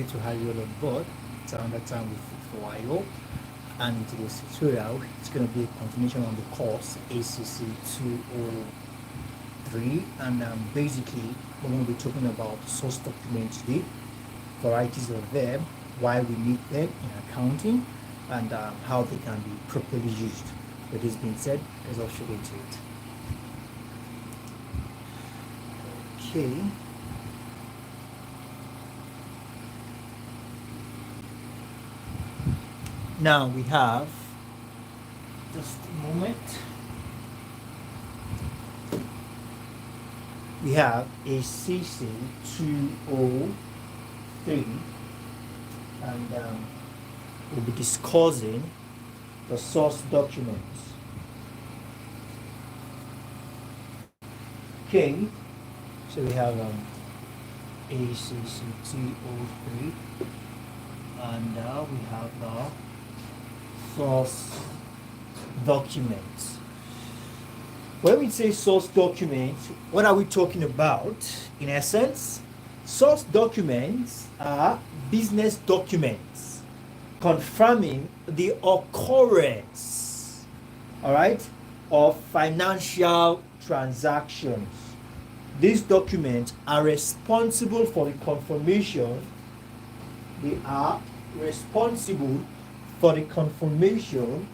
happy to have you all on board. It's another time with Tutor Ayo, and today's tutorial is going to be a continuation on the course ACC203, and basically we're going to be talking about source documents today, varieties of them, why we need them in accounting, and how they can be properly used. With this being said, let's all get into it. Okay. Now we have, just a moment, we have ACC203, and we'll be discussing the source documents. Okay, so we have ACC203, and now we have the source documents. When we say source documents, what are we talking about? In essence, source documents are business documents confirming the occurrence, all right, of financial transactions. These documents are responsible for the confirmation. They are responsible for the confirmation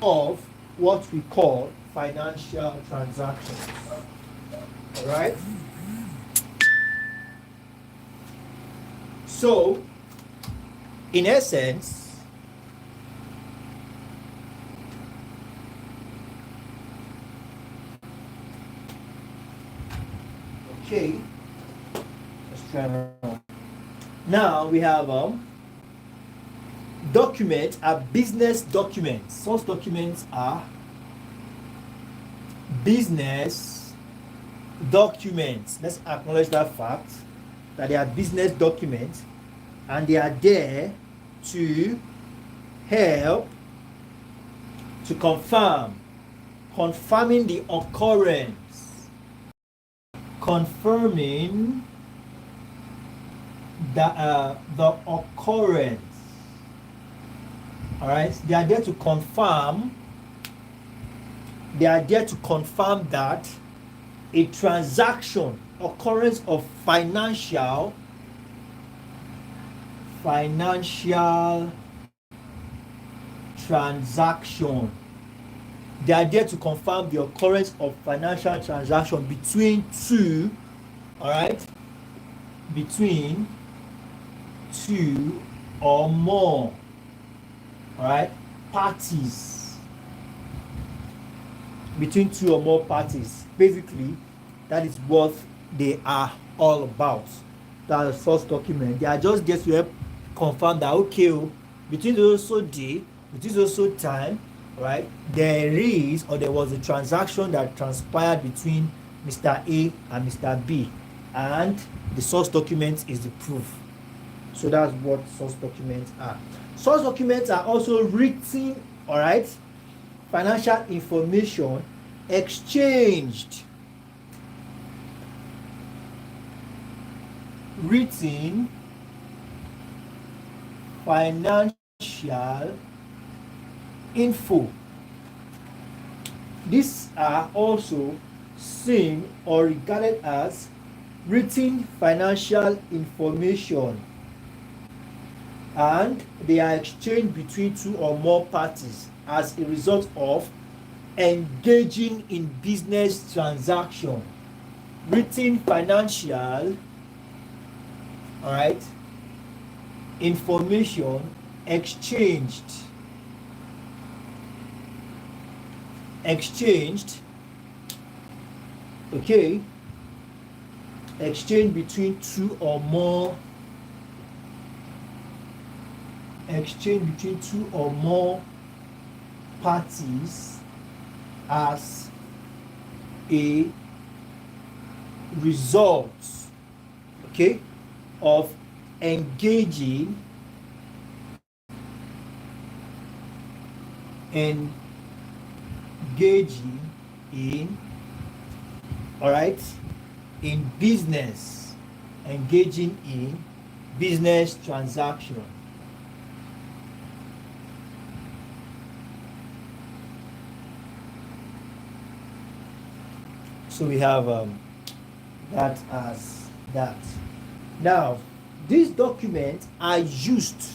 of what we call financial transactions. All right? So, in essence, okay, let's try around. Now we have documents are business documents. Source documents are business documents. Let's acknowledge that fact, that they are business documents, and they are there to help to confirming the occurrence, confirming the occurrence. All right, they are there to confirm. They are there to confirm that a transaction, occurrence of financial transaction. They are there to confirm the occurrence of financial transaction between two, all right, between two or more, all right, parties, between two or more parties. Basically, that is what they are all about. That is source document. They are just there to help confirm that, okay, between those day, between those time, right, there was a transaction that transpired between Mr. A and Mr. B, and the source document is the proof. So that's what source documents are. Source documents are also written, all right, financial information exchanged, written financial info. These are also seen or regarded as written financial information, and they are exchanged between two or more parties as a result of engaging in business transaction. Written financial, all right, information exchanged, okay, exchange between two or more parties as a result, okay, of engaging in, all right, in business, engaging in business transaction. So we have that as that. Now, these documents are used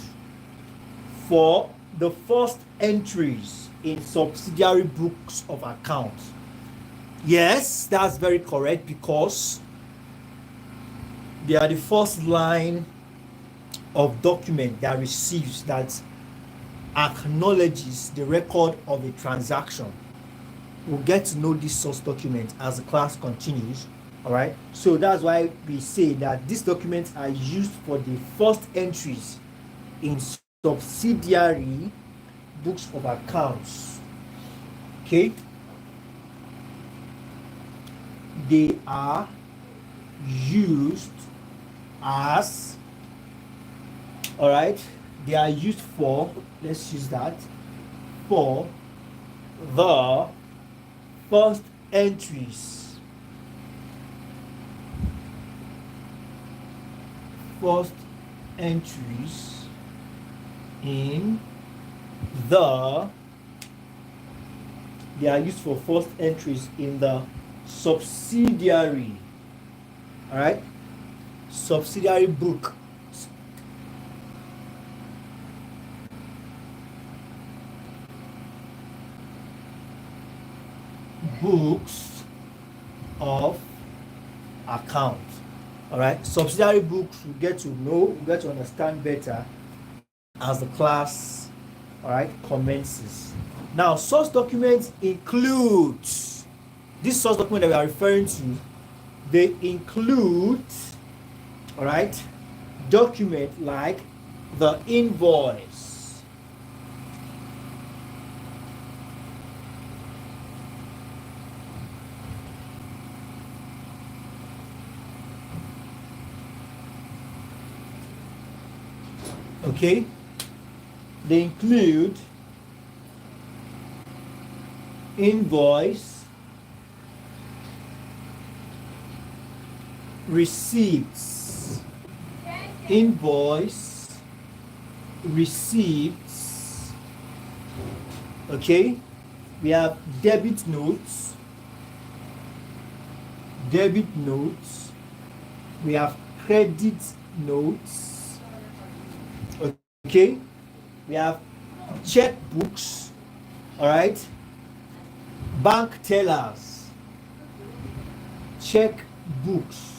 for the first entries in subsidiary books of accounts. Yes, that's very correct, because they are the first line of document that receives, that acknowledges the record of a transaction. We'll get to know this source document as the class continues. All right, so that's why we say that these documents are used for the first entries in subsidiary books of accounts. Okay, they are used as, all right, they are used for, let's use that, for the first entries, first entries in the, they are used for first entries in the subsidiary, all right, subsidiary book. Books of account. All right, subsidiary books we get to know, we get to understand better as the class, all right, commences. Now, source documents includes, this source document that we are referring to, they include, all right, document like the invoice, okay, they include invoice, receipts, invoice, receipts, okay, we have debit notes, we have credit notes, okay, we have checkbooks, all right, bank tellers, check books,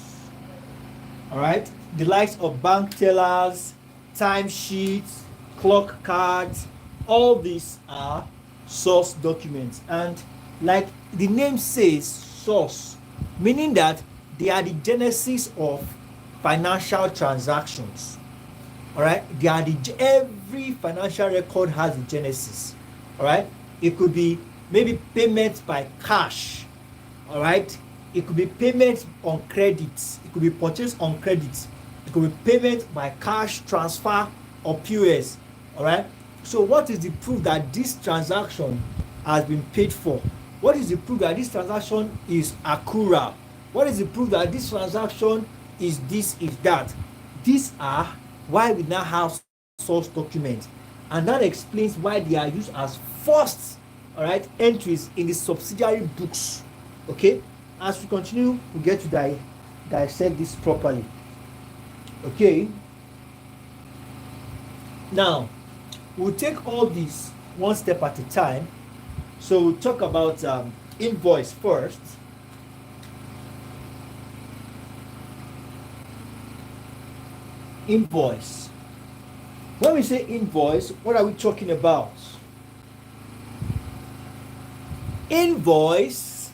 all right, the likes of bank tellers, timesheets, clock cards, all these are source documents. And like the name says, source, meaning that they are the genesis of financial transactions, all right, they are the, every financial record has a genesis, all right, it could be maybe payment by cash, all right, it could be payment on credit, it could be purchase on credit, it could be payment by cash transfer or POS, all right. So what is the proof that this transaction has been paid for? What is the proof that this transaction is accrual? What is the proof that this transaction is this, is that? These are why we now have source documents, and that explains why they are used as first, all right, entries in the subsidiary books. Okay, as we continue, we get to dissect this properly. Okay, now we'll take all these one step at a time. So we'll talk about invoice first. Invoice. When we say invoice, what are we talking about? Invoice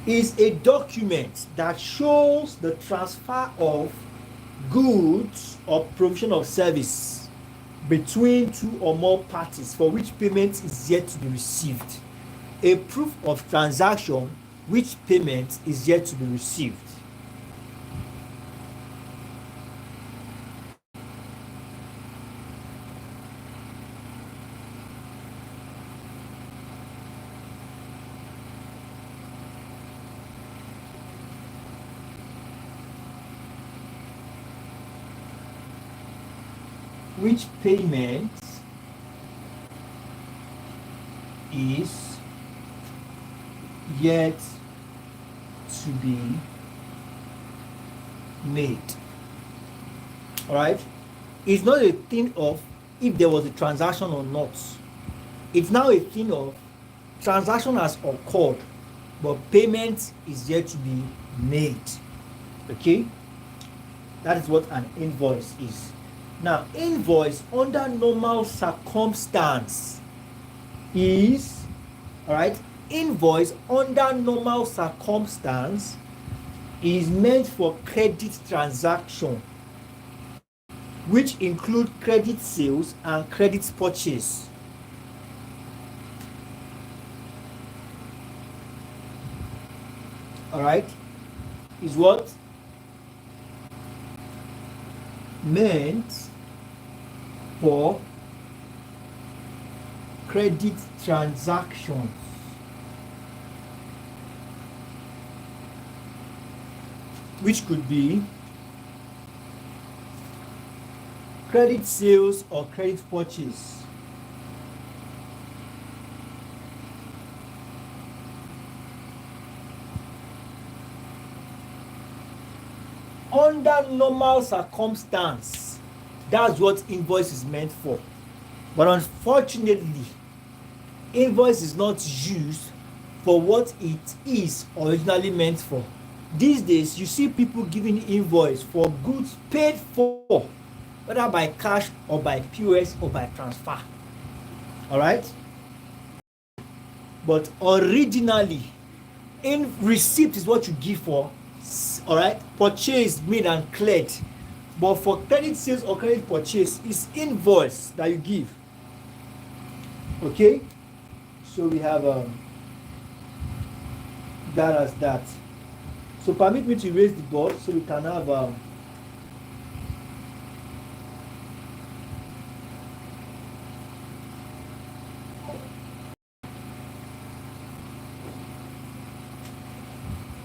is a document that shows the transfer of goods or provision of service between two or more parties for which payment is yet to be received. A proof of transaction which payment is yet to be received. which payment is yet to be made. All right, it's not a thing of if there was a transaction or not. It's now a thing of transaction has occurred, but payment is yet to be made. Okay, that is what an invoice is. Now, invoice under normal circumstance is, all right, invoice under normal circumstance is meant for credit transaction, which include credit sales and credit purchase. All right, is what meant for credit transactions, which could be credit sales or credit purchase. Under normal circumstance, that's what invoice is meant for. But unfortunately, invoice is not used for what it is originally meant for. These days, you see people giving invoice for goods paid for, whether by cash or by POS or by transfer. All right? But originally, in receipt is what you give for, all right, purchase made and cleared. But for credit sales or credit purchase, it's invoice that you give. Okay, so we have that as that. So permit me to raise the board so we can have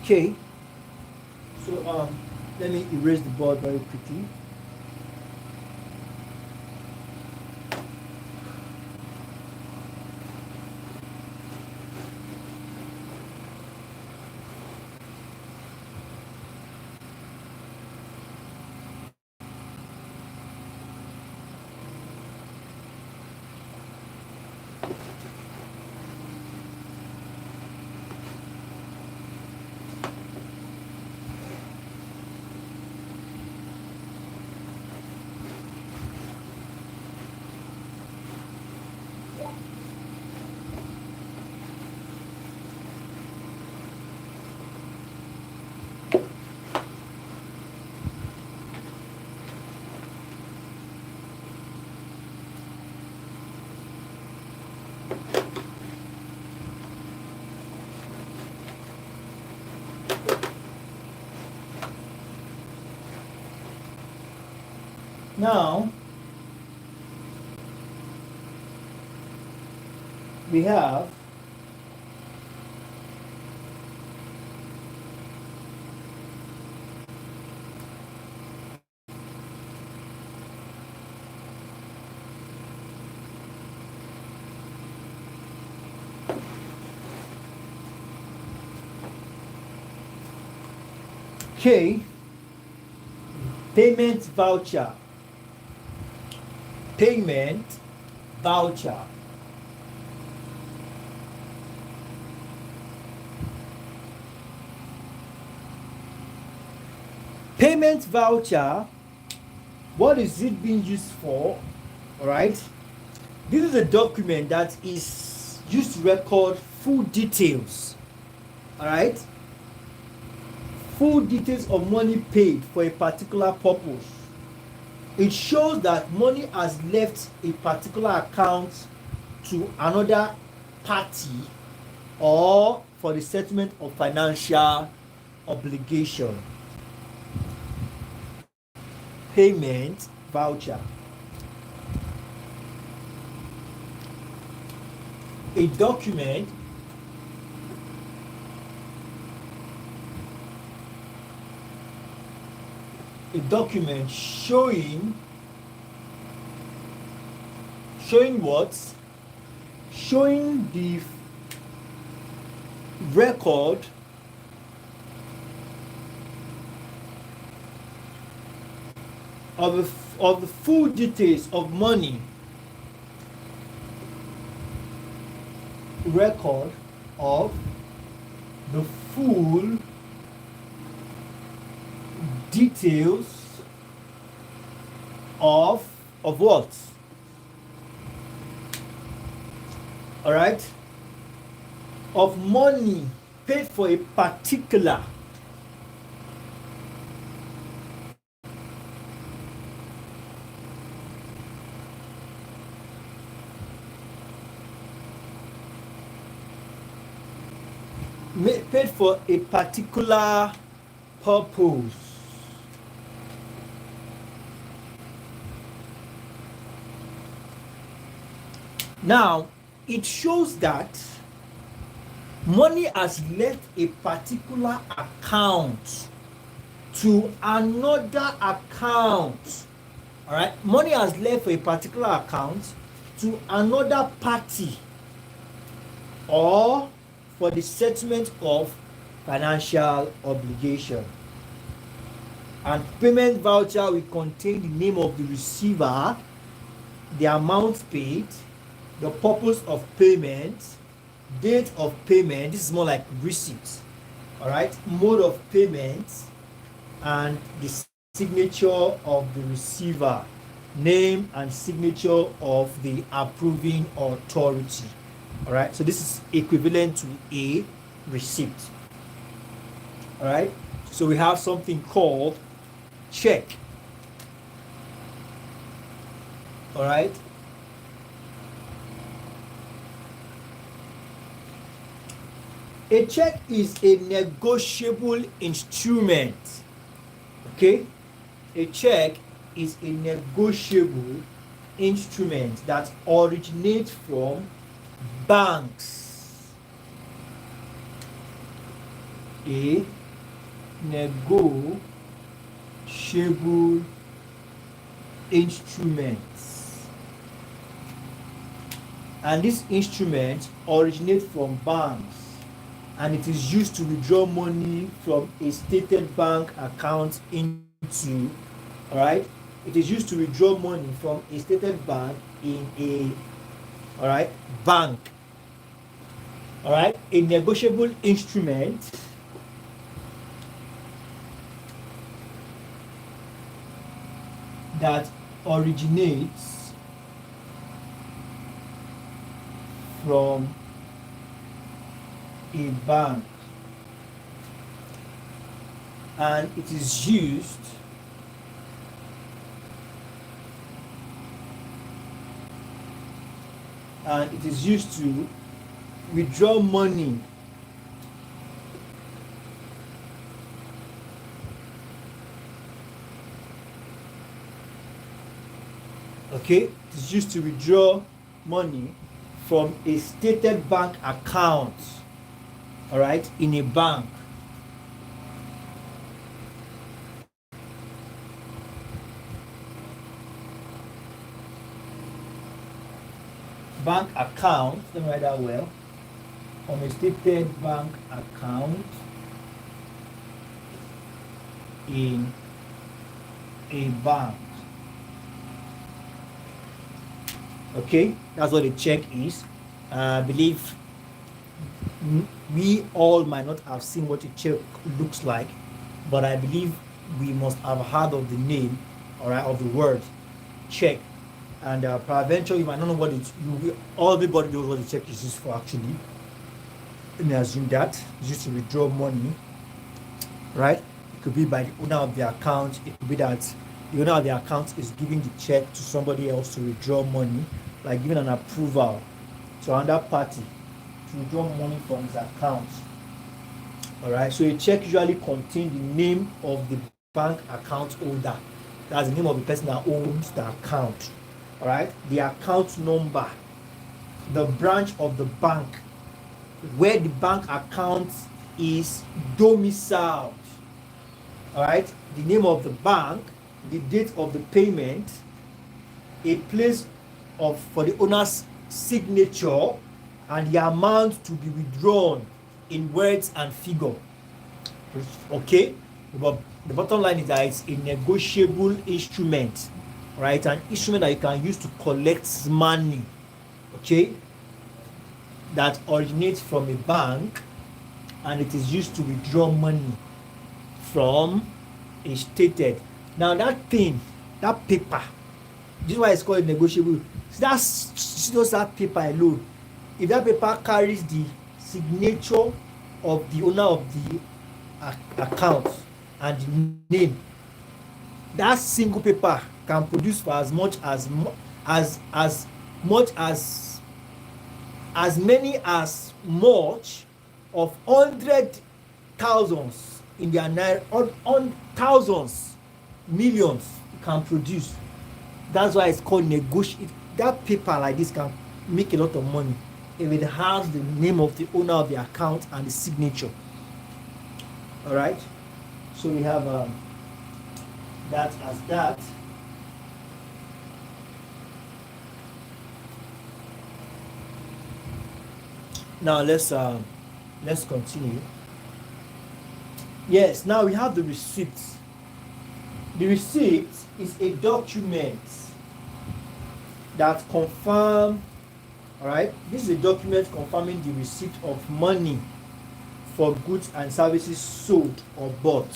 okay. So let me erase the board very quickly. Now we have payment voucher. Payment voucher. Payment voucher, what is it being used for? All right, this is a document that is used to record full details. All right, full details of money paid for a particular purpose. It shows that money has left a particular account to another party or for the settlement of financial obligation. Payment voucher. A document showing Showing what? Showing the record of the full details of money, record of the full details of what? All right, of money paid for a particular purpose. Now, it shows that money has left a particular account to another account. All right, money has left a particular account to another party or for the settlement of financial obligation. And payment voucher will contain the name of the receiver, the amount paid, the purpose of payment, date of payment. This is more like receipt. All right, mode of payment, and the signature of the receiver, name and signature of the approving authority. All right, so this is equivalent to a receipt. All right, so we have something called check. All right, a check is a negotiable instrument. Okay, a check is a negotiable instrument that originates from banks. A negotiable instrument, and this instrument originates from banks, and it is used to withdraw money from a stated bank account into, all right, it is used to withdraw money from a stated bank in a, all right, bank. All right, a negotiable instrument that originates from a bank, and it is used to withdraw money okay, it is used to withdraw money from a stated bank account, all right, in a bank. Bank account, let me write that well, from a stated bank account in a bank. Okay, that's what a check is. I believe we all might not have seen what a check looks like, but I believe we must have heard of the name, all right, of the word check. And peradventure you might not know what it. Everybody knows what a check is used for. Actually, let me assume that it's used to withdraw money, right? It could be by the owner of the account. It could be that the owner of the account is giving the check to somebody else to withdraw money, like giving an approval to another party to withdraw money from his account. All right, so a check usually contains the name of the bank account holder. That's the name of the person that owns the account. All right, the account number, the branch of the bank, where the bank account is domiciled. All right, the name of the bank, the date of the payment, a place for the owner's signature and the amount to be withdrawn in words and figure. Okay, but the bottom line is that it's a negotiable instrument, right? An instrument that you can use to collect money, okay, that originates from a bank, and it is used to withdraw money from a stated. Now that thing, that paper, this is why it's called negotiable. See just that paper alone. If that paper carries the signature of the owner of the account and the name, that single paper can produce for as much as many as much of 100,000s in their naira, on thousands, millions can produce. That's why it's called negotiate. That paper like this can make a lot of money if it has the name of the owner of the account and the signature. All right, so we have that as that. Now let's continue. Yes, now we have the receipt. The receipt is a document that confirm. All right, this is a document confirming the receipt of money for goods and services sold or bought.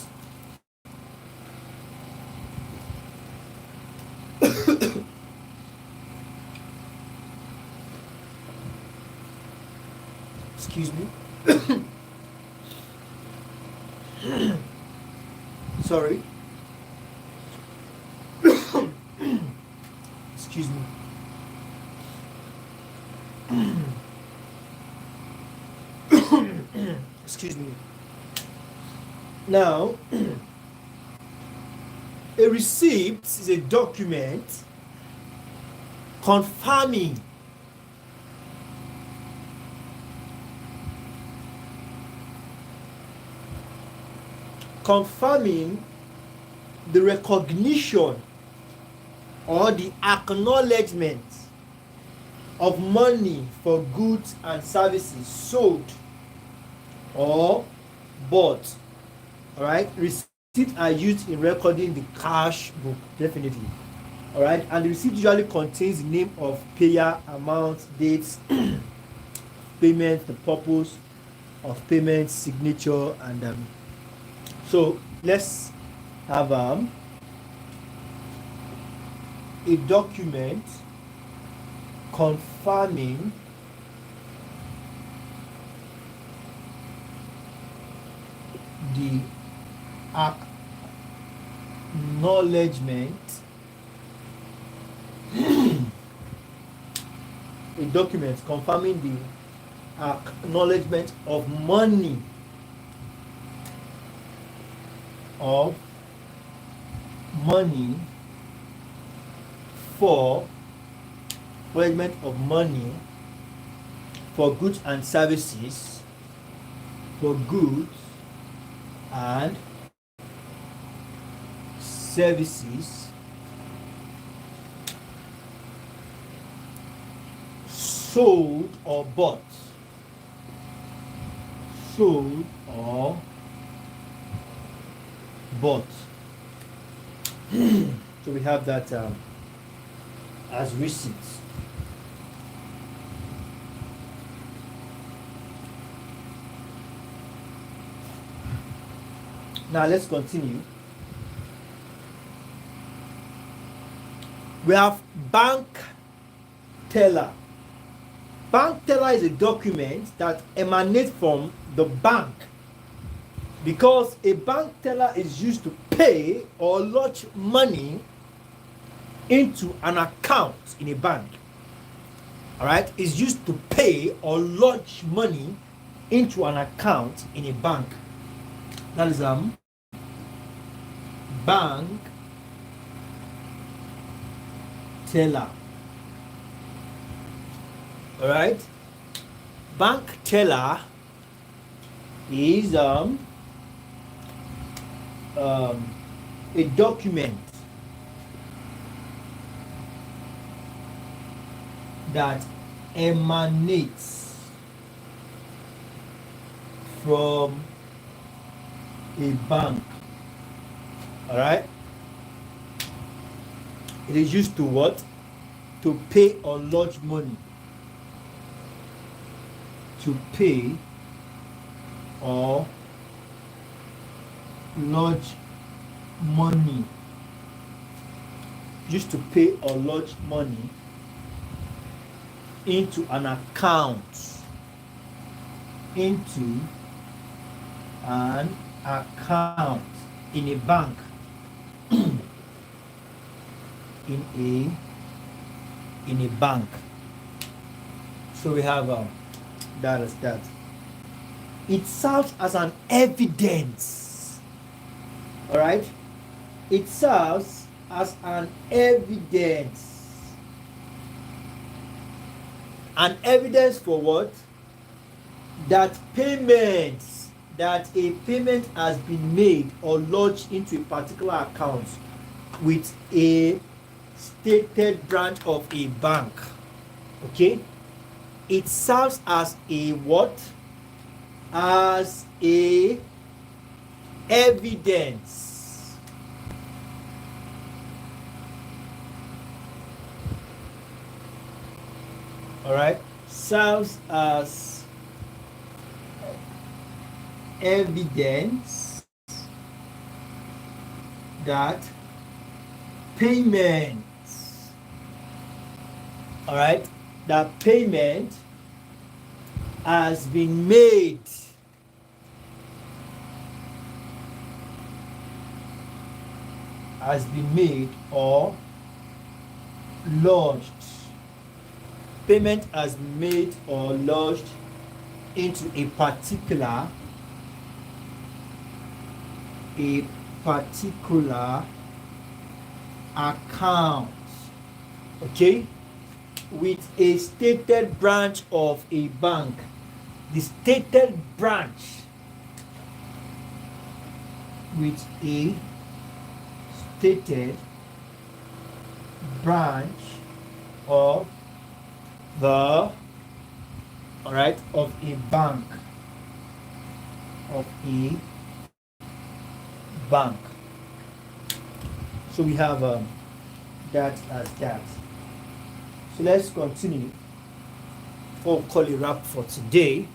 Excuse me. Sorry. Excuse me. Excuse me. Now, a receipt is a document confirming the recognition or the acknowledgement of money for goods and services sold or bought. All right, receipts are used in recording the cash book, definitely. All right, and the receipt usually contains the name of payer, amount, dates, payment, the purpose of payment, signature, and so let's have a document confirming the acknowledgement, a document confirming the acknowledgement of money for acknowledgement of money for goods and services, for goods and services sold or bought. Sold or bought. So we have that as receipts. Now let's continue. We have bank teller. Bank teller is a document that emanates from the bank, because a bank teller is used to pay or lodge money into an account in a bank. All right, it's used to pay or lodge money into an account in a bank. That is bank teller. All right, bank teller is a document that emanates from a bank. All right, it is used to what? To pay or lodge money. To pay or lodge money. Used to pay or lodge money into an account. Into an account in a bank. in a bank. So we have that is that. It serves as an evidence. All right, it serves as an evidence. An evidence for what? That payments, that a payment has been made or lodged into a particular account with a stated branch of a bank. Okay, it serves as a what? As a evidence. All right, serves as evidence that payments, all right, that payment has been made or lodged. Payment has been made or lodged into a particular account, okay, with a stated branch of a bank. The stated branch with a stated branch of the, all right, of a bank, So we have that as that. So let's continue. We'll call it wrap for today.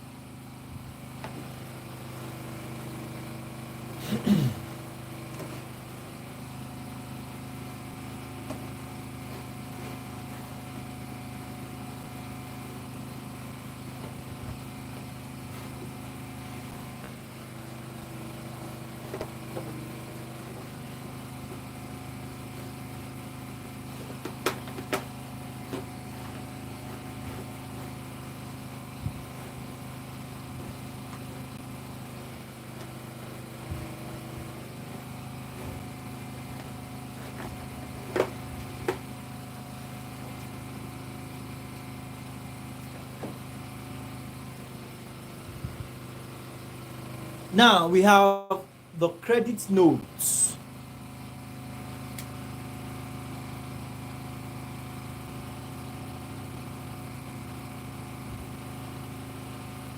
Now we have the credit notes.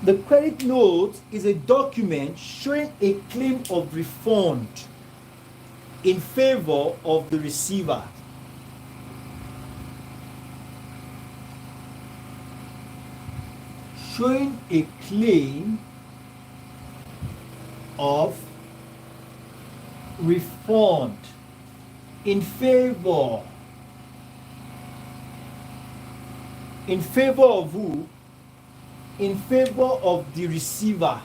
The credit note is a document showing a claim of refund in favor of the receiver. Showing a claim of refund in favor of who? In favor of the receiver.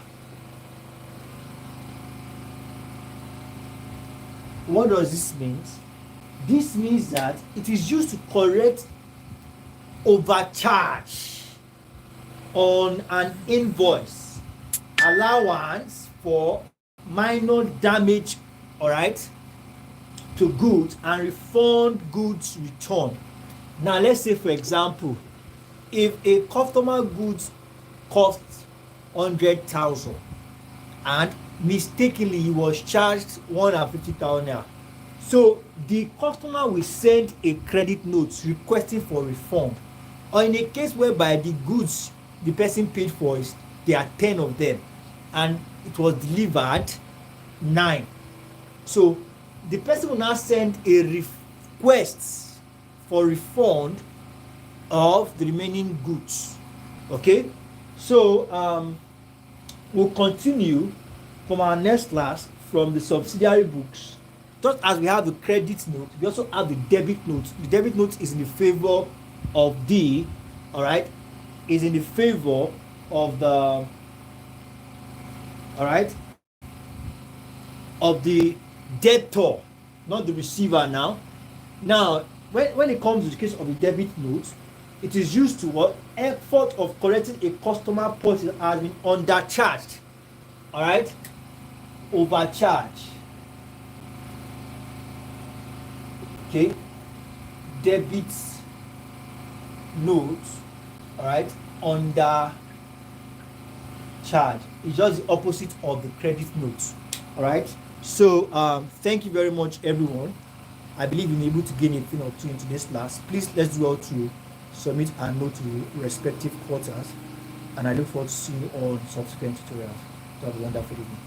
What does this mean? This means that it is used to correct overcharge on an invoice, allowance for minor damage, all right, to goods, and refund goods return. Now let's say, for example, if a customer goods costs 100,000 and mistakenly he was charged 150,000 naira, so the customer will send a credit note requesting for refund. Or in a case whereby the goods the person paid for is there are 10 of them and it was delivered 9. So the person will now send a request for refund of the remaining goods. Okay, so we'll continue from our next class from the subsidiary books. Just as we have the credit note, we also have the debit note. The debit note is in the favor of the, all right, is in the favor of the, all right, of the debtor, not the receiver now. Now, when it comes to the case of the debit note, it is used to what? Effort of correcting a customer policy that has been undercharged. All right? Overcharge. Okay? Debit note, all right? Undercharge. It's just the opposite of the credit note. All right? So, thank you very much, everyone. I believe you'll be able to gain a thing or two into this class. Please, let's do all to submit our note to the respective quarters. And I look forward to seeing you all in subsequent tutorials. Have a wonderful evening.